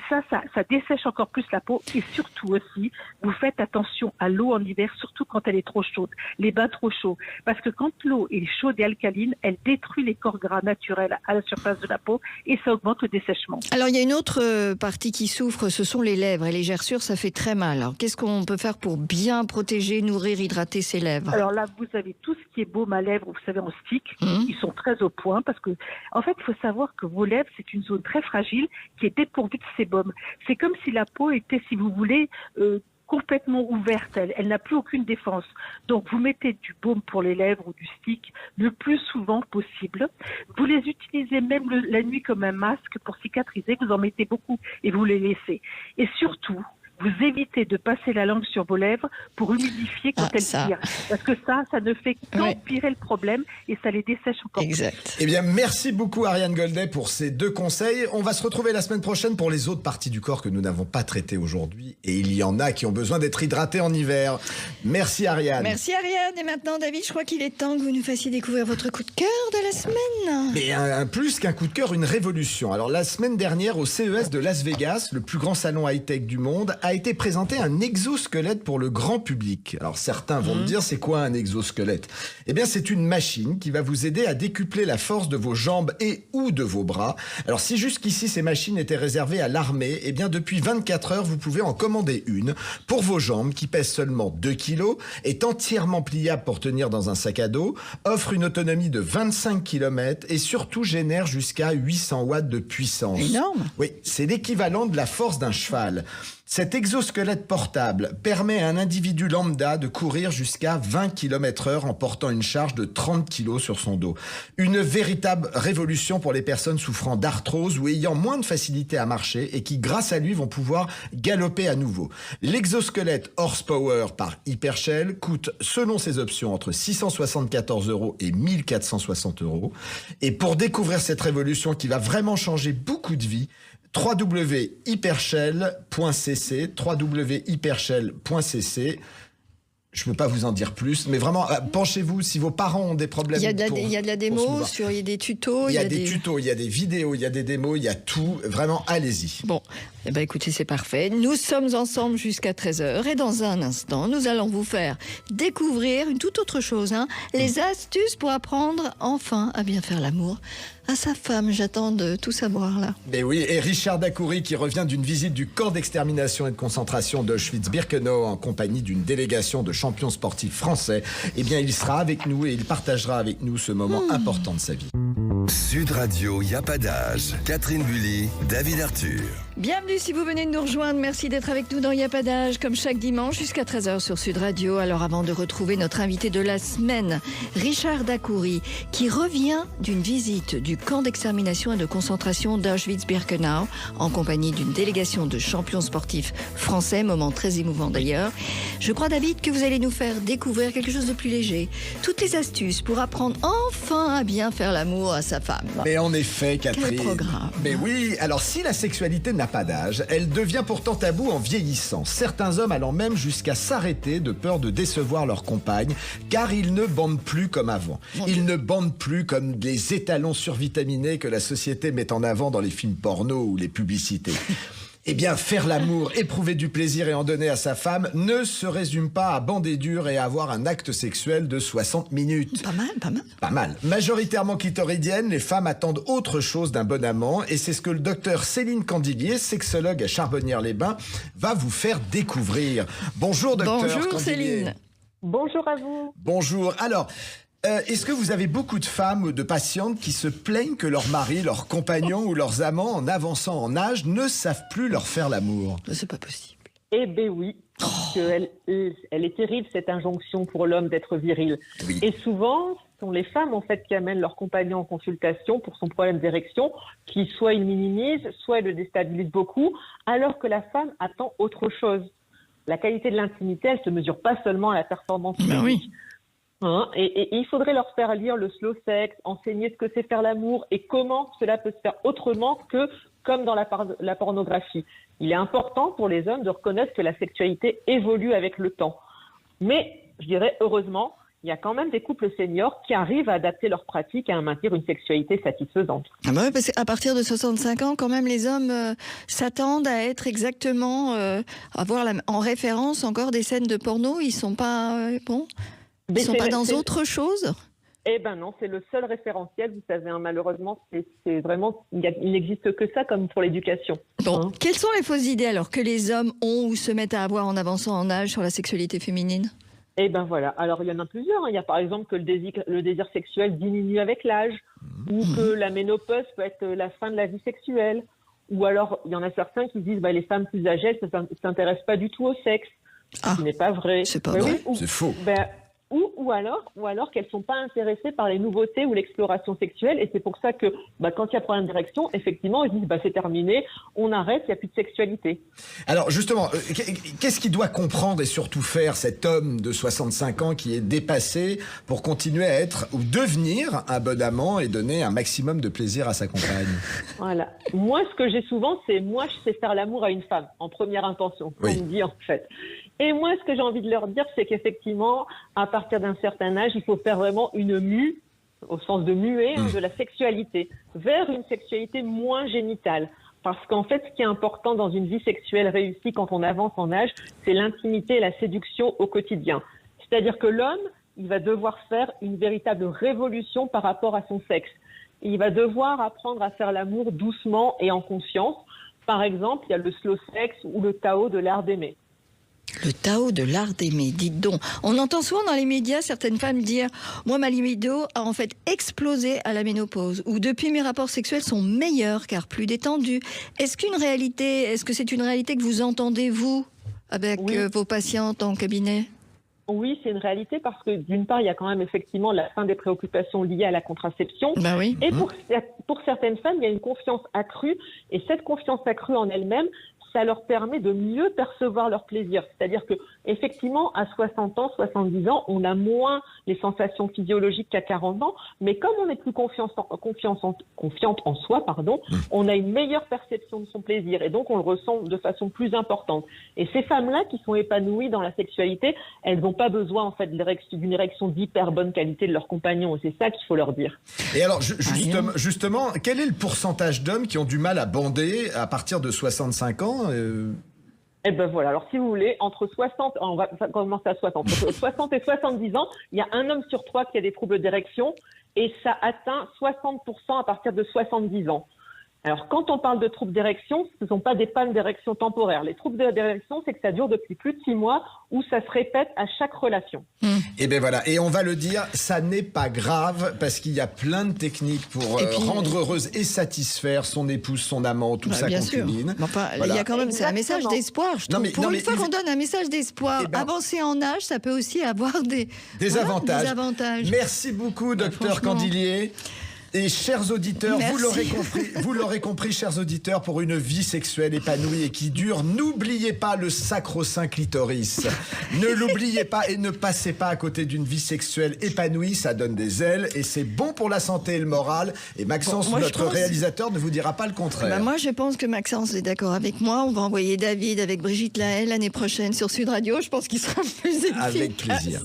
M: ça dessèche encore plus la peau. Et surtout aussi, vous faites attention à l'eau en hiver, surtout quand elle est trop chaude, les bains trop chauds. Parce que quand l'eau est chaude et alcaline, elle détruit les corps gras naturels à la surface de la peau et ça augmente le dessèchement.
D: Alors, il y a une autre partie qui souffre, ce sont les lèvres. Et les gerçures, ça fait très mal. Alors, qu'est-ce qu'on peut faire pour bien protéger, nourrir, hydrater ses lèvres?
M: Alors là, vous avez tout ce qui est baume à lèvres, vous savez, en stick. Ils sont très au point parce que, en fait, il faut savoir que vos lèvres, c'est une zone très fragile qui est dépourvue de sébum. C'est comme si la peau était, si vous voulez, complètement ouverte. Elle n'a plus aucune défense. Donc, vous mettez du baume pour les lèvres ou du stick le plus souvent possible. Vous les utilisez même la nuit comme un masque pour cicatriser. Vous en mettez beaucoup et vous les laissez. Et surtout, vous évitez de passer la langue sur vos lèvres pour humidifier quand elles tirent. Parce que ça ne fait qu'empirer le problème et ça les dessèche encore plus.
C: Eh bien, merci beaucoup Ariane Goldet pour ces 2 conseils. On va se retrouver la semaine prochaine pour les autres parties du corps que nous n'avons pas traitées aujourd'hui. Et il y en a qui ont besoin d'être hydratés en hiver. Merci Ariane.
D: Merci Ariane. Et maintenant, David, je crois qu'il est temps que vous nous fassiez découvrir votre coup de cœur de la semaine.
C: Mais un plus qu'un coup de cœur, une révolution. Alors, la semaine dernière, au CES de Las Vegas, le plus grand salon high-tech du monde, a été présenté un exosquelette pour le grand public. Alors certains vont me dire, c'est quoi un exosquelette? Eh bien, c'est une machine qui va vous aider à décupler la force de vos jambes et ou de vos bras. Alors si jusqu'ici ces machines étaient réservées à l'armée, eh bien depuis 24 heures, vous pouvez en commander une pour vos jambes qui pèsent seulement 2 kilos, est entièrement pliable pour tenir dans un sac à dos, offre une autonomie de 25 km et surtout génère jusqu'à 800 watts de puissance.
D: Énorme.
C: Oui, c'est l'équivalent de la force d'un cheval. Cet exosquelette portable permet à un individu lambda de courir jusqu'à 20 km/h en portant une charge de 30 kg sur son dos. Une véritable révolution pour les personnes souffrant d'arthrose ou ayant moins de facilité à marcher et qui, grâce à lui, vont pouvoir galoper à nouveau. L'exosquelette Horsepower par Hypershell coûte, selon ses options, entre 674 € et 1460 €. Et pour découvrir cette révolution qui va vraiment changer beaucoup de vies, www.hypershell.cc, www.hypershell.cc. Je ne peux pas vous en dire plus, mais vraiment, penchez-vous si vos parents ont des problèmes.
D: Il y a de la démo, il y a des tutos.
C: Il y a des tutos, il y a des vidéos, il y a des démos, il y a tout. Vraiment, allez-y.
D: Bon, eh ben, écoutez, c'est parfait. Nous sommes ensemble jusqu'à 13h et dans un instant, nous allons vous faire découvrir une toute autre chose. Les astuces pour apprendre enfin à bien faire l'amour à sa femme. J'attends de tout savoir là.
C: Mais oui, et Richard Dacoury qui revient d'une visite du camp d'extermination et de concentration d'Auschwitz-Birkenau en compagnie d'une délégation de champions sportifs français. Eh bien, il sera avec nous et il partagera avec nous ce moment important de sa vie.
B: Sud Radio, y a pas d'âge. Catherine Bully, David Arthur.
D: Bienvenue si vous venez de nous rejoindre. Merci d'être avec nous dans Y a pas d'âge, comme chaque dimanche jusqu'à 13h sur Sud Radio. Alors avant de retrouver notre invité de la semaine, Richard Dacoury, qui revient d'une visite du camp d'extermination et de concentration d'Auschwitz-Birkenau en compagnie d'une délégation de champions sportifs français, moment très émouvant d'ailleurs. Je crois, David, que vous allez nous faire découvrir quelque chose de plus léger. Toutes les astuces pour apprendre enfin à bien faire l'amour à sa femme.
C: Mais en effet, Catherine.
D: Quel programme.
C: Mais oui, alors si la sexualité n'a pas d'âge, elle devient pourtant tabou en vieillissant. Certains hommes allant même jusqu'à s'arrêter de peur de décevoir leur compagne, car ils ne bandent plus comme avant. Ils ne bandent plus comme les étalons survitaminés que la société met en avant dans les films porno ou les publicités. Eh bien, faire l'amour, éprouver du plaisir et en donner à sa femme ne se résume pas à bander dur et à avoir un acte sexuel de 60 minutes.
D: Pas mal, pas mal.
C: Pas mal. Majoritairement clitoridiennes, les femmes attendent autre chose d'un bon amant et c'est ce que le docteur Céline Candilier, sexologue à Charbonnières-les-Bains, va vous faire découvrir. Bonjour docteur
D: Bonjour
C: Candilier.
D: Céline.
L: Bonjour à vous.
C: Bonjour. Alors, est-ce que vous avez beaucoup de femmes ou de patientes qui se plaignent que leur mari, leur compagnon ou leurs amants, en avançant en âge, ne savent plus leur faire l'amour?
D: C'est pas possible.
N: Eh bien oui, parce qu'elle elle est terrible cette injonction pour l'homme d'être viril.
C: Oui.
N: Et souvent, ce sont les femmes en fait qui amènent leur compagnon en consultation pour son problème d'érection, qui soit il minimise, soit il le déstabilise beaucoup, alors que la femme attend autre chose. La qualité de l'intimité, elle se mesure pas seulement à la performance physique.
D: Ben oui.
N: Hein, et il faudrait leur faire lire le slow sex, enseigner ce que c'est faire l'amour et comment cela peut se faire autrement que comme dans la pornographie. Il est important pour les hommes de reconnaître que la sexualité évolue avec le temps. Mais, je dirais, heureusement, il y a quand même des couples seniors qui arrivent à adapter leurs pratiques et à maintenir une sexualité satisfaisante.
D: Ah bah oui, parce qu'à partir de 65 ans, quand même, les hommes s'attendent à être exactement, avoir en référence encore des scènes de porno. Ils sont pas, bon... Ils ne sont pas dans autre chose?
N: Eh ben non, c'est le seul référentiel, vous savez, hein, malheureusement, c'est vraiment, il n'existe que ça comme pour l'éducation.
D: Bon,
N: hein.
D: Quelles sont les fausses idées alors que les hommes ont ou se mettent à avoir en avançant en âge sur la sexualité féminine?
N: Eh ben voilà, alors il y en a plusieurs, hein. Il y a par exemple que le désir sexuel diminue avec l'âge, ou que la ménopause peut être la fin de la vie sexuelle, ou alors il y en a certains qui disent les femmes plus âgées ne s'intéressent pas du tout au sexe, ce qui n'est pas vrai.
D: C'est pas vrai,
C: c'est faux.
N: Ou alors qu'elles ne sont pas intéressées par les nouveautés ou l'exploration sexuelle. Et c'est pour ça que quand il y a problème d'érection, effectivement, ils disent c'est terminé, on arrête, il n'y a plus de sexualité.
C: Alors justement, qu'est-ce qu'il doit comprendre et surtout faire cet homme de 65 ans qui est dépassé pour continuer à être ou devenir un bon amant et donner un maximum de plaisir à sa compagne?
N: Voilà. Moi, ce que j'ai souvent, c'est moi, je sais faire l'amour à une femme, en première intention, on me dit en fait. Et moi, ce que j'ai envie de leur dire, c'est qu'effectivement, à partir d'un certain âge, il faut faire vraiment une mue, au sens de muer, de la sexualité, vers une sexualité moins génitale. Parce qu'en fait, ce qui est important dans une vie sexuelle réussie quand on avance en âge, c'est l'intimité et la séduction au quotidien. C'est-à-dire que l'homme, il va devoir faire une véritable révolution par rapport à son sexe. Il va devoir apprendre à faire l'amour doucement et en conscience. Par exemple, il y a le slow sex ou le Tao de l'art d'aimer.
D: Le Tao de l'art d'aimer, dites donc. On entend souvent dans les médias certaines femmes dire « Moi, ma libido a en fait explosé à la ménopause » ou « Depuis, mes rapports sexuels sont meilleurs car plus détendus ». Est-ce que c'est une réalité que vous entendez, vous, avec vos patientes en cabinet ?
N: Oui, c'est une réalité parce que d'une part, il y a quand même effectivement la fin des préoccupations liées à la contraception.
D: Oui.
N: Et pour certaines femmes, il y a une confiance accrue. Et cette confiance accrue en elle-même, ça leur permet de mieux percevoir leur plaisir. C'est-à-dire que, effectivement, à 60 ans, 70 ans, on a moins les sensations physiologiques qu'à 40 ans, mais comme on est plus confiante en soi, on a une meilleure perception de son plaisir et donc on le ressent de façon plus importante. Et ces femmes-là qui sont épanouies dans la sexualité, elles n'ont pas besoin en fait d'une érection d'hyper bonne qualité de leur compagnon. Et c'est ça qu'il faut leur dire. Et alors,
C: justement, quel est le pourcentage d'hommes qui ont du mal à bander à partir de 65 ans?
N: Eh ben voilà, alors si vous voulez, entre 60, on va commencer à 60, entre 60 et 70 ans, il y a un homme sur trois qui a des troubles d'érection et ça atteint 60% à partir de 70 ans. Alors, quand on parle de troubles d'érection, ce ne sont pas des pannes d'érection temporaires. Les troubles d'érection, c'est que ça dure depuis plus de 6 mois où ça se répète à chaque relation.
C: Et bien voilà, et on va le dire, ça n'est pas grave parce qu'il y a plein de techniques pour rendre heureuse et satisfaire son épouse, son amant, tout sa concubine.
D: Enfin, il y a quand même, c'est un message d'espoir, je trouve. Pour une fois qu'on donne un message d'espoir, avancer en âge, ça peut aussi avoir des avantages.
C: Merci beaucoup, docteur Candilier. Et chers auditeurs, vous l'aurez compris, chers auditeurs, pour une vie sexuelle épanouie et qui dure, n'oubliez pas le sacro-saint clitoris. Ne l'oubliez pas et ne passez pas à côté d'une vie sexuelle épanouie, ça donne des ailes et c'est bon pour la santé et le moral. Et Maxence, notre réalisateur, ne vous dira pas le contraire.
D: Moi, je pense que Maxence est d'accord avec moi. On va envoyer David avec Brigitte Lahaie l'année prochaine sur Sud Radio. Je pense qu'il sera plus efficace.
C: Avec plaisir.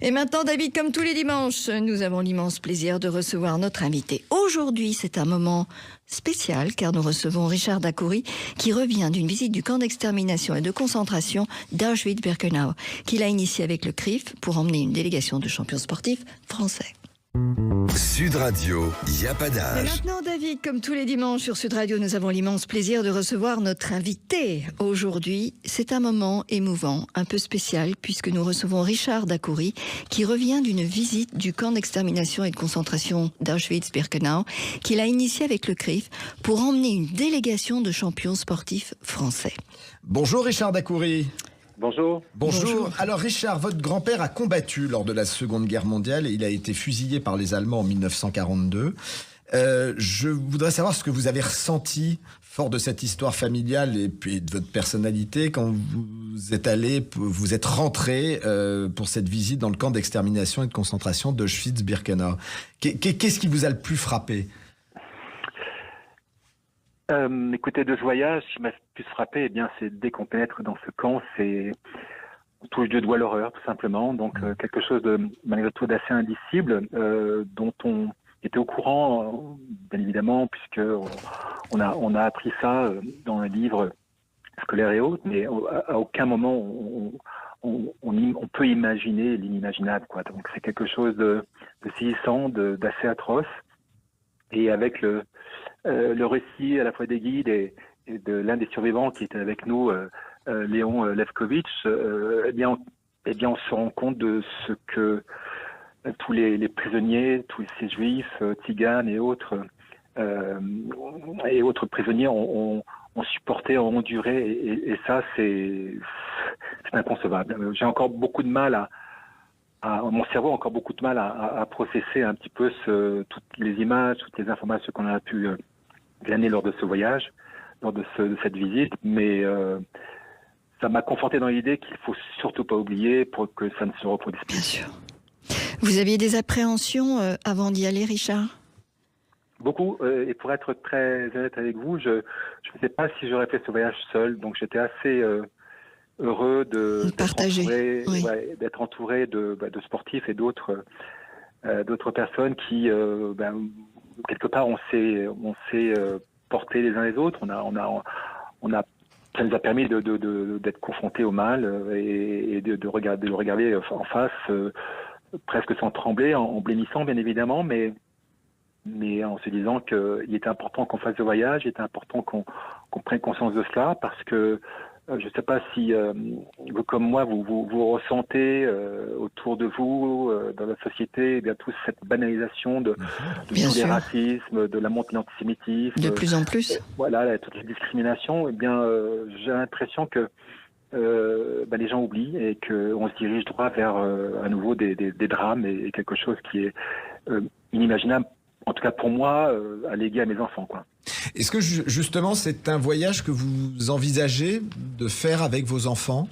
D: Et maintenant, David, comme tous les dimanches, nous avons l'immense plaisir de recevoir notre invité. Aujourd'hui, c'est un moment spécial car nous recevons Richard Dacoury qui revient d'une visite du camp d'extermination et de concentration d'Auschwitz-Birkenau qu'il a initié avec le CRIF pour emmener une délégation de champions sportifs français.
B: Sud Radio, y a pas
D: Et
B: d'âge.
D: maintenant, David, comme tous les dimanches sur Sud Radio, nous avons l'immense plaisir de recevoir notre invité. Aujourd'hui, c'est un moment émouvant, un peu spécial, puisque nous recevons Richard Dacoury, qui revient d'une visite du camp d'extermination et de concentration d'Auschwitz-Birkenau, qu'il a initié avec le CRIF pour emmener une délégation de champions sportifs français.
C: Bonjour Richard Dacoury.
F: Bonjour.
C: Bonjour. Alors Richard, votre grand-père a combattu lors de la Seconde Guerre mondiale et il a été fusillé par les Allemands en 1942. Je voudrais savoir ce que vous avez ressenti, fort de cette histoire familiale et puis de votre personnalité, quand vous êtes rentré pour cette visite dans le camp d'extermination et de concentration d'Auschwitz-Birkenau. Qu'est-ce qui vous a le plus frappé ?
O: Écoutez, de ce voyage, ce qui m'a plus frappé, c'est dès qu'on pénètre dans ce camp, on touche du doigt l'horreur, tout simplement. Donc quelque chose de malgré tout d'assez indicible, dont on était au courant, bien évidemment, puisque on a appris ça dans un livre scolaire et autres, mais à aucun moment on peut imaginer l'inimaginable, quoi. Donc c'est quelque chose de saisissant, d'assez atroce, et avec le récit à la fois des guides et de l'un des survivants qui était avec nous, Léon Levkovitch, on se rend compte de ce que tous les prisonniers, tous ces juifs, tziganes et autres prisonniers ont supporté, ont enduré, et ça c'est inconcevable. J'ai encore beaucoup de mal mon cerveau a encore beaucoup de mal à processer un petit peu toutes les images, toutes les informations qu'on a pu glaner lors de ce voyage, lors de cette visite, mais ça m'a conforté dans l'idée qu'il faut surtout pas oublier pour que ça ne se reproduise plus.
D: Bien sûr. Vous aviez des appréhensions avant d'y aller, Richard ?
O: Beaucoup, et pour être très honnête avec vous, je ne sais pas si j'aurais fait ce voyage seul, donc j'étais assez heureux d'être entouré de sportifs et d'autres personnes qui quelque part on s'est portés les uns les autres. Ça nous a permis d'être confrontés au mal et de le regarder en face, presque sans trembler, en blêmissant bien évidemment, mais en se disant qu'il était important qu'on fasse ce voyage, il était important qu'on prenne conscience de cela, parce que je ne sais pas si vous comme moi vous ressentez autour de vous, dans la société, toute cette banalisation de tous les racismes, de la montée de l'antisémitisme,
D: de plus en plus.
O: Toutes les discriminations. J'ai l'impression que les gens oublient et qu'on se dirige droit vers à nouveau des drames et quelque chose qui est inimaginable. En tout cas pour moi, à léguer à mes enfants, quoi.
C: Est-ce que justement c'est un voyage que vous envisagez de faire avec vos enfants ?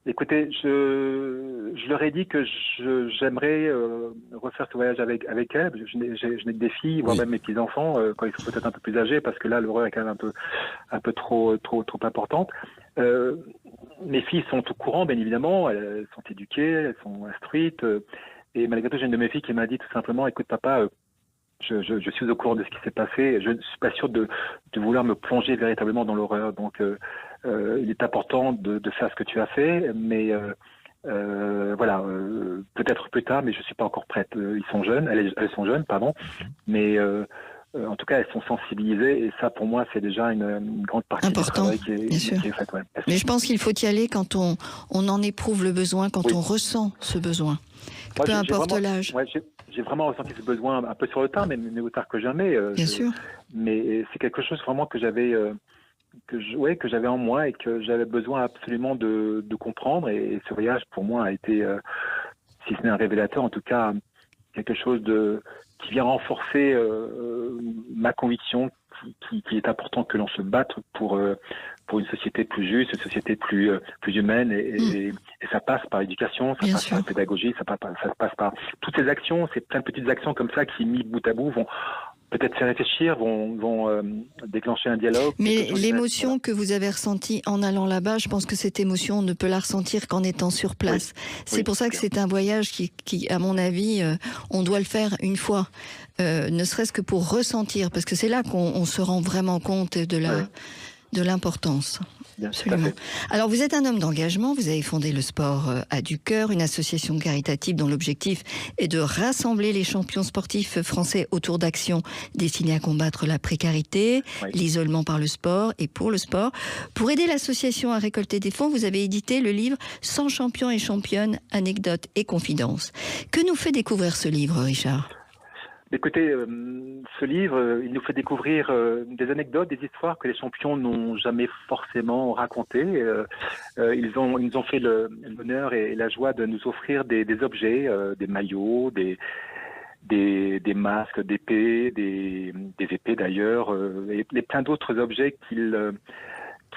O: Écoutez, je leur ai dit que j'aimerais refaire ce voyage avec elles. Je n'ai que des filles, voire même mes petits-enfants, quand ils sont peut-être un peu plus âgés, parce que là l'horreur est quand même un peu trop importante. Mes filles sont au courant, bien évidemment, elles sont éduquées, elles sont instruites. Et malgré tout, j'ai une de mes filles qui m'a dit tout simplement, écoute papa, je suis au courant de ce qui s'est passé, je ne suis pas sûr de vouloir me plonger véritablement dans l'horreur. Donc il est important de faire ce que tu as fait, mais peut-être plus tard, mais je ne suis pas encore prête. Ils sont jeunes, elles sont jeunes, pardon, mais en tout cas, elles sont sensibilisées, et ça, pour moi, c'est déjà une grande partie du travail qui est faite. Ouais.
D: Mais je pense qu'il faut y aller quand on en éprouve le besoin, quand on ressent ce besoin. Peu importe l'âge.
O: Ouais, j'ai vraiment ressenti ce besoin un peu sur le tard, mais mieux tard que jamais.
D: Bien sûr.
O: Mais c'est quelque chose vraiment que j'avais en moi et que j'avais besoin absolument de comprendre. Et ce voyage, pour moi, a été, si ce n'est un révélateur, en tout cas, quelque chose qui vient renforcer ma conviction qu'il est important que l'on se batte pour une société plus juste, une société plus humaine, et ça passe par l'éducation, ça passe par la pédagogie, ça passe par toutes ces actions, c'est plein de petites actions comme ça qui, mis bout à bout, peut-être faire réfléchir, vont déclencher un dialogue.
D: Mais l'émotion que vous avez ressentie en allant là-bas, je pense que cette émotion, on ne peut la ressentir qu'en étant sur place. Oui. C'est pour ça que c'est un voyage qui, à mon avis, on doit le faire une fois, ne serait-ce que pour ressentir, parce que c'est là qu'on se rend vraiment compte de l'importance. Absolument. Alors, vous êtes un homme d'engagement, vous avez fondé le Sport a du cœur, une association caritative dont l'objectif est de rassembler les champions sportifs français autour d'actions destinées à combattre la précarité, l'isolement par le sport et pour le sport. Pour aider l'association à récolter des fonds, vous avez édité le livre 100 champions et championnes, anecdotes et confidences. Que nous fait découvrir ce livre, Richard ?
O: Écoutez, ce livre, il nous fait découvrir des anecdotes, des histoires que les champions n'ont jamais forcément racontées. Ils nous ont fait l'honneur et la joie de nous offrir des objets, des maillots, des masques d'épée, des épées d'ailleurs, et plein d'autres objets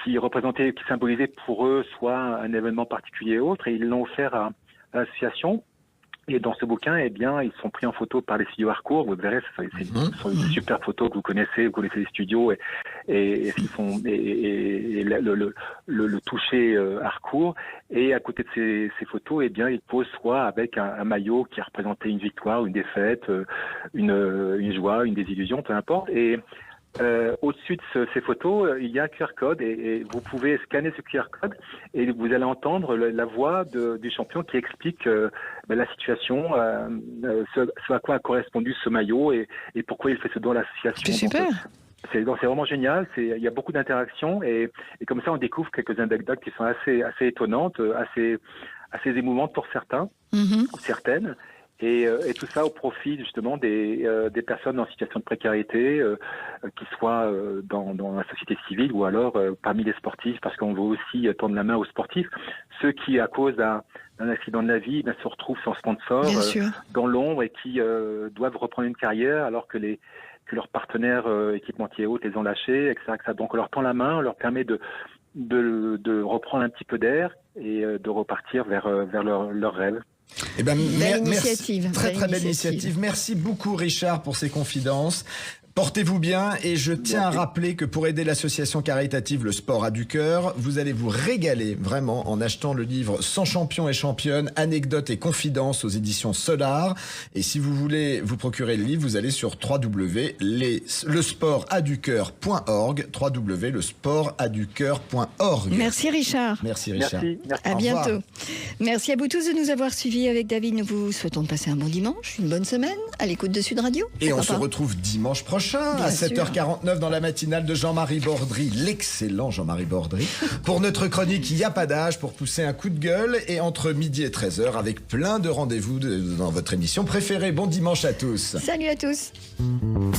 O: qui représentaient, qui symbolisaient pour eux soit un événement particulier ou autre, et ils l'ont offert à l'association. Et dans ce bouquin, eh bien, ils sont pris en photo par les studios Harcourt. Vous verrez, ce sont des super photos que vous connaissez les studios et le toucher Harcourt. Et à côté de ces photos, eh bien, ils posent soit avec un maillot qui représentait une victoire, une défaite, une joie, une désillusion, peu importe. Et au-dessus de ces photos, il y a un QR code et vous pouvez scanner ce QR code et vous allez entendre la voix du champion qui explique la situation, ce à quoi a correspondu ce maillot et pourquoi il fait ce don à l'association.
D: C'est super.
O: C'est vraiment génial. Il y a beaucoup d'interactions et comme ça on découvre quelques anecdotes qui sont assez étonnantes, assez émouvantes pour certains, certaines. Et tout ça au profit justement des personnes en situation de précarité, qui soient dans la société civile ou alors parmi les sportifs, parce qu'on veut aussi tendre la main aux sportifs, ceux qui à cause d'un accident de la vie se retrouvent sans sponsor, dans l'ombre et qui doivent reprendre une carrière alors que leurs partenaires équipementiers autres les ont lâchés, etc., etc. Donc on leur tend la main, on leur permet de reprendre un petit peu d'air et de repartir vers leurs rêves.
C: Eh ben,
D: belle initiative.
C: Très belle initiative. Merci beaucoup Richard pour ces confidences. Portez-vous bien et je tiens à rappeler que pour aider l'association caritative Le Sport a du cœur, vous allez vous régaler vraiment en achetant le livre 100 champions et championnes, anecdotes et confidences aux éditions Solar. Et si vous voulez vous procurer le livre, vous allez sur www.lesportaducoeur.org, www.lesportaducoeur.org.
D: Merci Richard.
C: Merci Richard.
O: Merci.
D: À bientôt. Merci à vous tous de nous avoir suivis avec David. Nous vous souhaitons de passer un bon dimanche, une bonne semaine à l'écoute de Sud Radio.
C: Et on se retrouve dimanche prochain. À 7h49 dans la matinale de Jean-Marie Bordry, l'excellent Jean-Marie Bordry, pour notre chronique Il n'y a pas d'âge, pour pousser un coup de gueule, et entre midi et 13h avec plein de rendez-vous dans votre émission préférée. Bon dimanche à tous.
D: Salut à tous.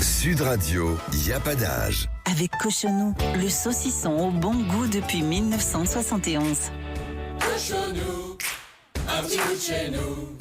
B: Sud Radio, il n'y a pas d'âge.
A: Avec Cochonou, le saucisson au bon goût depuis 1971.
P: Cochonou, un petit bout de chez nous.